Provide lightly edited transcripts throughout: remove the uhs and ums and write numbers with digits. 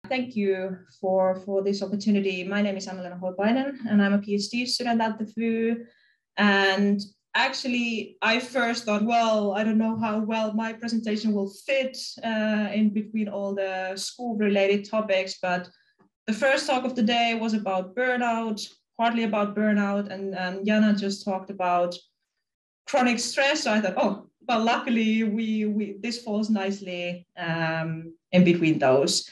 Thank you for this opportunity. My name is Anna-Leena Holopainen, and I'm a PhD student at the FU. And actually, I first thought, well, I don't know how well my presentation will fit in between all the school-related topics, but the first talk of the day was about burnout, partly about burnout, and Jana just talked about chronic stress. So I thought, oh, well, luckily this falls nicely in between those.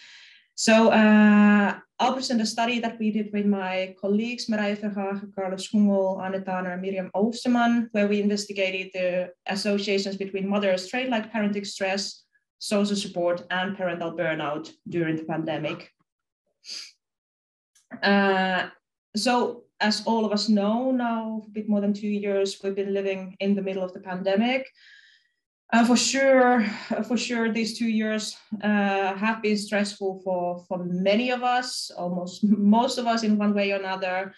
So I'll present a study that we did with my colleagues, Marije Verhagen, Carlos Schungel, Anne Tanner, and Miriam Oosterman, where we investigated the associations between mother's trait-like parenting stress, social support, and parental burnout during the pandemic. So as all of us know now, a bit more than 2 years, we've been living in the middle of the pandemic. For sure, these 2 years have been stressful for many of us, almost most of us in one way or another,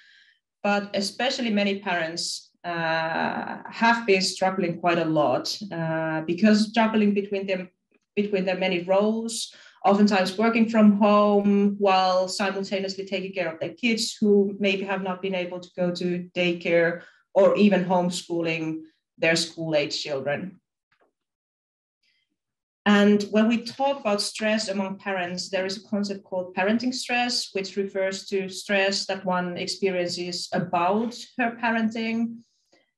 but especially many parents have been struggling quite a lot because juggling between their many roles, oftentimes working from home while simultaneously taking care of their kids who maybe have not been able to go to daycare or even homeschooling their school-age children. And when we talk about stress among parents, there is a concept called parenting stress, which refers to stress that one experiences about her parenting.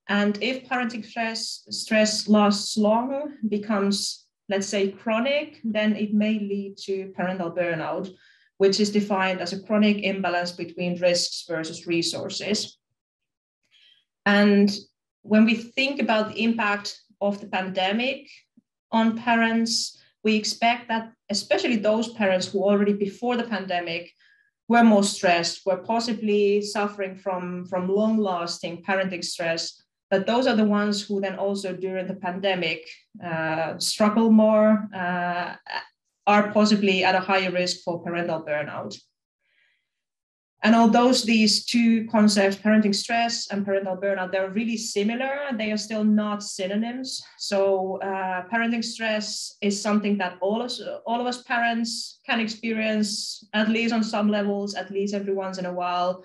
And if parenting stress lasts long, becomes, let's say, chronic, then it may lead to parental burnout, which is defined as a chronic imbalance between risks versus resources. And when we think about the impact of the pandemic on parents, we expect that especially those parents who already before the pandemic were more stressed, were possibly suffering from long-lasting parenting stress, that those are the ones who then also during the pandemic struggle more, are possibly at a higher risk for parental burnout. And although these two concepts, parenting stress and parental burnout, they're really similar, they are still not synonyms. So parenting stress is something that all of us parents can experience, at least on some levels, at least every once in a while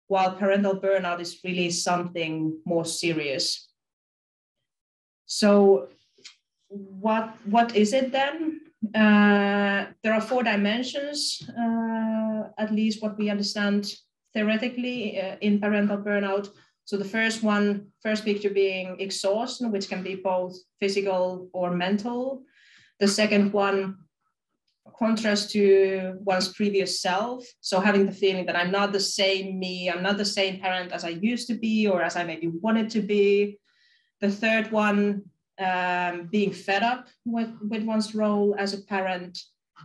parental burnout is really something more serious. So what is it then? There are 4 dimensions, at least what we understand theoretically in parental burnout. So the first picture being exhaustion, which can be both physical or mental. The second one, contrast to one's previous self. So having the feeling that I'm not the same me, I'm not the same parent as I used to be or as I maybe wanted to be. The third one, being fed up with one's role as a parent.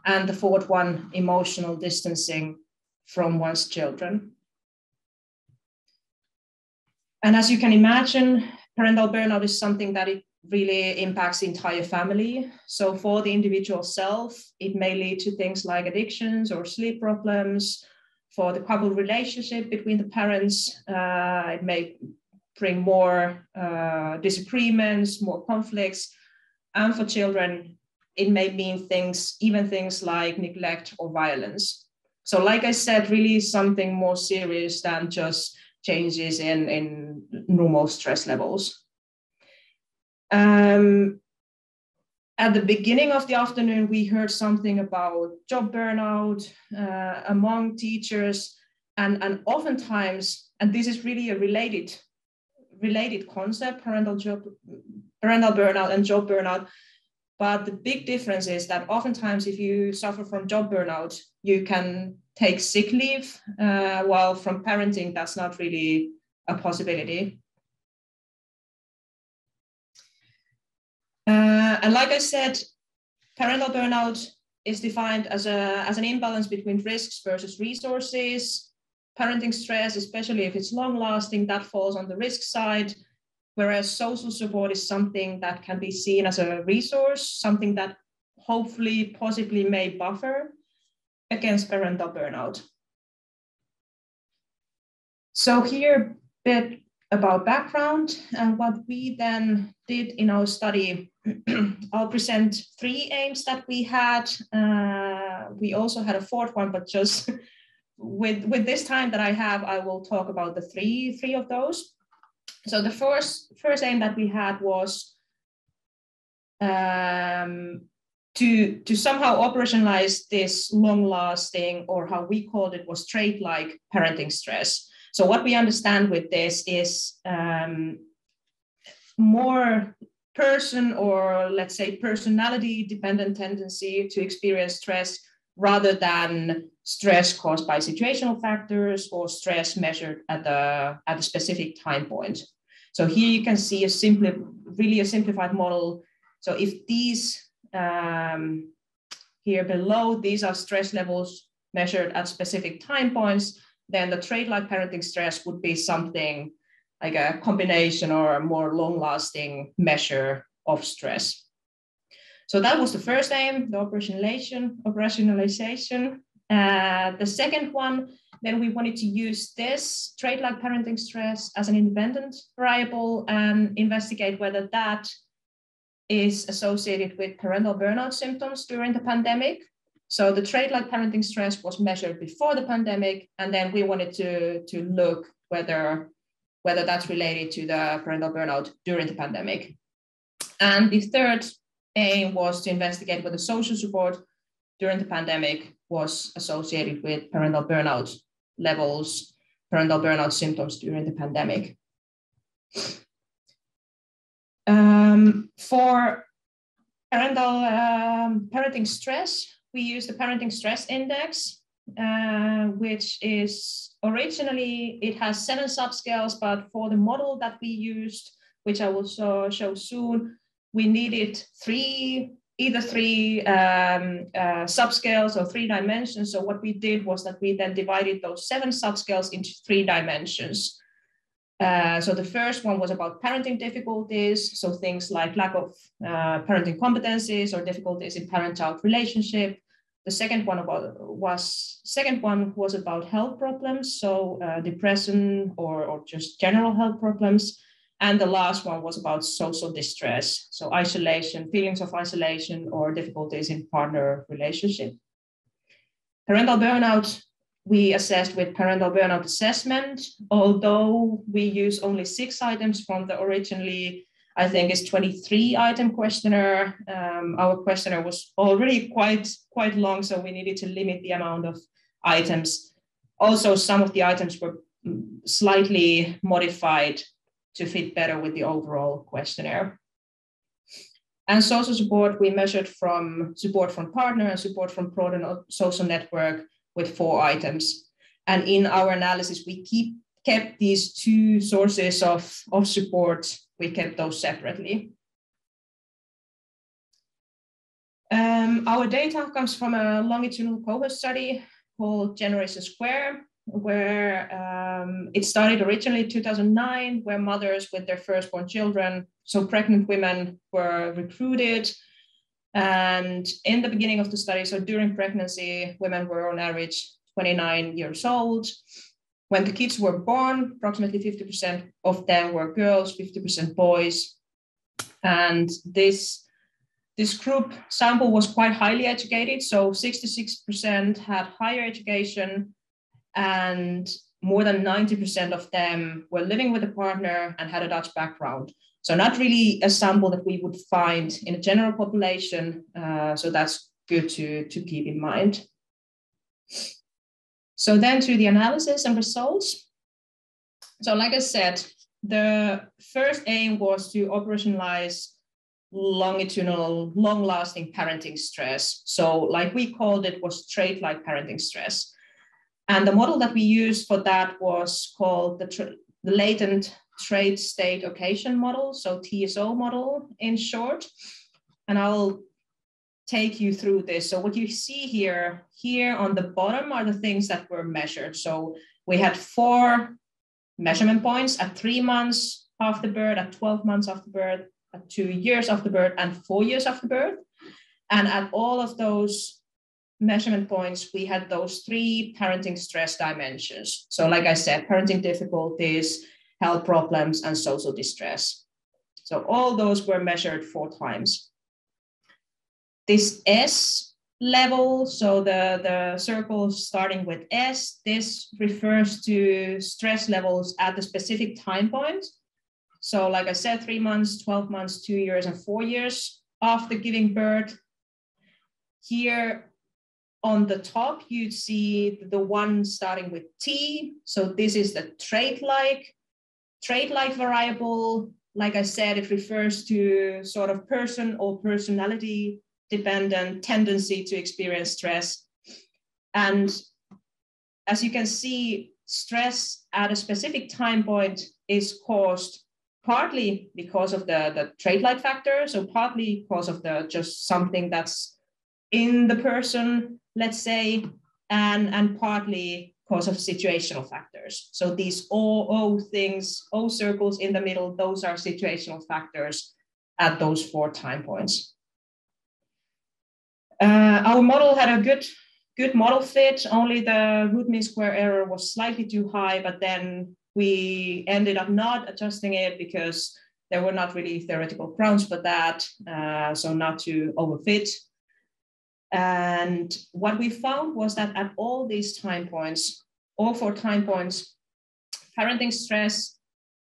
And the fourth one, emotional distancing from one's children. And as you can imagine, parental burnout is something that it really impacts the entire family. So for the individual self, it may lead to things like addictions or sleep problems. For the couple relationship between the parents, it may bring more disagreements, more conflicts. And for children, it may mean even things like neglect or violence. So like I said, really something more serious than just changes in normal stress levels. At the beginning of the afternoon, we heard something about job burnout among teachers, and oftentimes, and this is really a related concept, parental burnout and job burnout. But the big difference is that oftentimes if you suffer from job burnout, you can take sick leave, while from parenting, that's not really a possibility. And like I said, parental burnout is defined as an imbalance between risks versus resources. Parenting stress, especially if it's long-lasting, that falls on the risk side, whereas social support is something that can be seen as a resource, something that hopefully, possibly may buffer against parental burnout. So here a bit about background and what we then did in our study. I'll present 3 aims that we had. We also had a 4th one, but just with this time that I have, I will talk about the three of those. So the first aim that we had was to somehow operationalize this long-lasting, or how we called it was trait-like parenting stress. So what we understand with this is more person, or let's say personality dependent tendency to experience stress rather than stress caused by situational factors or stress measured at a specific time point. So here you can see really a simplified model. So if these here below, these are stress levels measured at specific time points, then the trait-like parenting stress would be something like a combination or a more long-lasting measure of stress. So that was the first aim, the operationalization. The second one, then we wanted to use this trait-like parenting stress as an independent variable and investigate whether that is associated with parental burnout symptoms during the pandemic. So the trait-like parenting stress was measured before the pandemic, and then we wanted to look whether that's related to the parental burnout during the pandemic. And the third aim was to investigate whether social support during the pandemic was associated with parental burnout levels, parental burnout symptoms during the pandemic. For parenting stress, we use the Parenting Stress Index, which is originally, it has 7 subscales, but for the model that we used, which I will show soon, we needed either three subscales or 3 dimensions. So what we did was that we then divided those 7 subscales into 3 dimensions. So the first one was about parenting difficulties, so things like lack of parenting competencies or difficulties in parent-child relationship. The second one was about health problems, so depression or just general health problems. And the last one was about social distress, so isolation, feelings of isolation or difficulties in partner relationship. Parental burnout, we assessed with parental burnout assessment, although we use only 6 items from the originally, I think it's 23 item questionnaire. Our questionnaire was already quite long, so we needed to limit the amount of items. Also, some of the items were slightly modified to fit better with the overall questionnaire. And social support, we measured from support from partner and support from broader social network with 4 items. And in our analysis, we kept these 2 sources of support, we kept those separately. Our data comes from a longitudinal cohort study called Generation Square, where it started originally in 2009, where mothers with their firstborn children, so pregnant women, were recruited. And in the beginning of the study, so during pregnancy, women were on average 29 years old. When the kids were born, approximately 50% of them were girls, 50% boys. And this group sample was quite highly educated. So 66% had higher education, and more than 90% of them were living with a partner and had a Dutch background. So not really a sample that we would find in a general population. So that's good to keep in mind. So then to the analysis and results. So like I said, the first aim was to operationalize longitudinal, long-lasting parenting stress. So like we called it was trait-like parenting stress. And the model that we used for that was called the latent trait state occasion model, so TSO model in short. And I'll take you through this. So what you see here on the bottom are the things that were measured. So we had 4 measurement points at 3 months after birth, at 12 months after birth, at 2 years after birth, and 4 years after birth. And at all of those measurement points, we had those 3 parenting stress dimensions. So like I said, parenting difficulties, health problems, and social distress. So all those were measured 4 times. This S level, so the circle starting with S, this refers to stress levels at the specific time point. So like I said, 3 months, 12 months, 2 years, and 4 years after giving birth. Here on the top, you see the one starting with T. So this is the trait-like variable. Like I said, it refers to sort of person or personality dependent tendency to experience stress. And as you can see, stress at a specific time point is caused partly because of the trait-like factor, so partly because of the just something that's in the person, let's say, and partly because of situational factors. So these O things, O circles in the middle, those are situational factors at those 4 time points. Our model had a good model fit, only the root mean square error was slightly too high, but then we ended up not adjusting it because there were not really theoretical grounds for that, so not to overfit. And what we found was that at all these time points, all 4 time points, parenting stress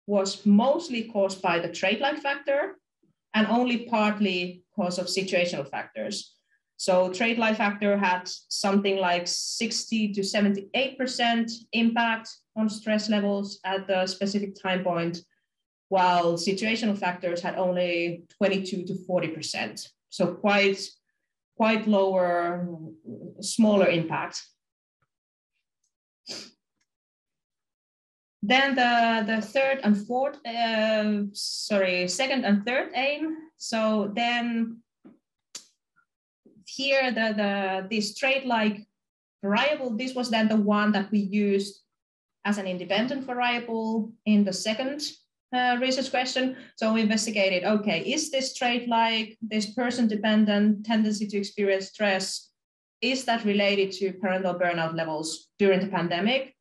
was mostly caused by the trait-like factor and only partly because of situational factors. So trait-like factor had something like 60 to 78% impact on stress levels at the specific time point, while situational factors had only 22 to 40%. So quite lower, smaller impact. Then the second and third aim. So then here this trait-like variable, this was then the one that we used as an independent variable in the second research question. So we investigated, okay, is this trait-like, this person-dependent tendency to experience stress, is that related to parental burnout levels during the pandemic?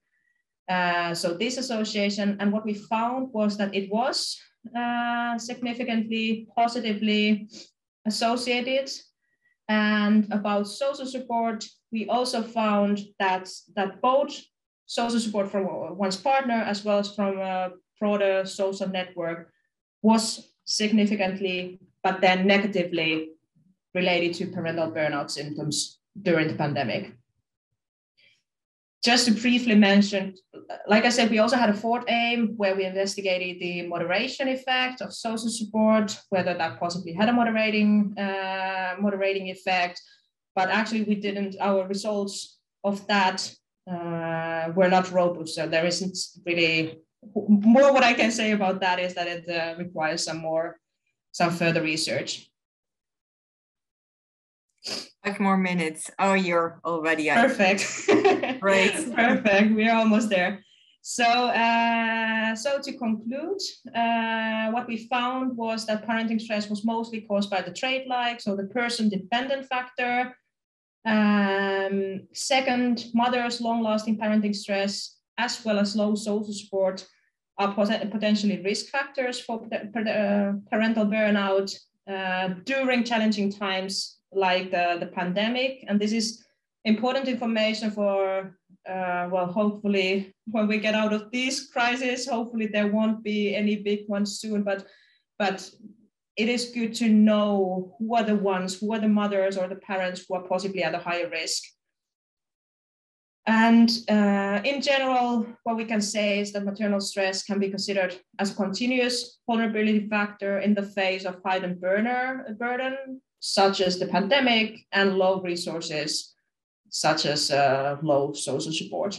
So this association, and what we found was that it was significantly positively associated. And about social support, we also found that both social support from one's partner as well as from a broader social network was significantly, but then negatively related to parental burnout symptoms during the pandemic. Just to briefly mention, like I said, we also had a 4th aim where we investigated the moderation effect of social support, whether that possibly had a moderating effect, but actually we didn't, our results of that were not robust. So there isn't really more. What I can say about that is that it requires some further research. 5 more minutes. Oh, you're already at perfect. Great. Perfect. We are almost there. So, so to conclude, what we found was that parenting stress was mostly caused by the trait-like, so the person-dependent factor. Second, mothers' long-lasting parenting stress, as well as low social support, are potentially risk factors for parental burnout during challenging times like the pandemic. And this is important information for, well, hopefully when we get out of this crisis, hopefully there won't be any big ones soon, but it is good to know who are the mothers or the parents who are possibly at a higher risk. And in general, what we can say is that maternal stress can be considered as a continuous vulnerability factor in the face of heightened burden, such as the pandemic, and low resources, such as low social support.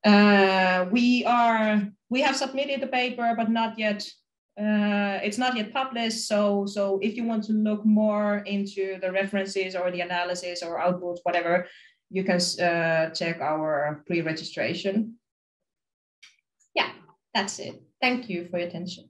We have submitted the paper, but not yet. It's not yet published. So if you want to look more into the references or the analysis or outputs, whatever, you can check our pre-registration. Yeah, that's it. Thank you for your attention.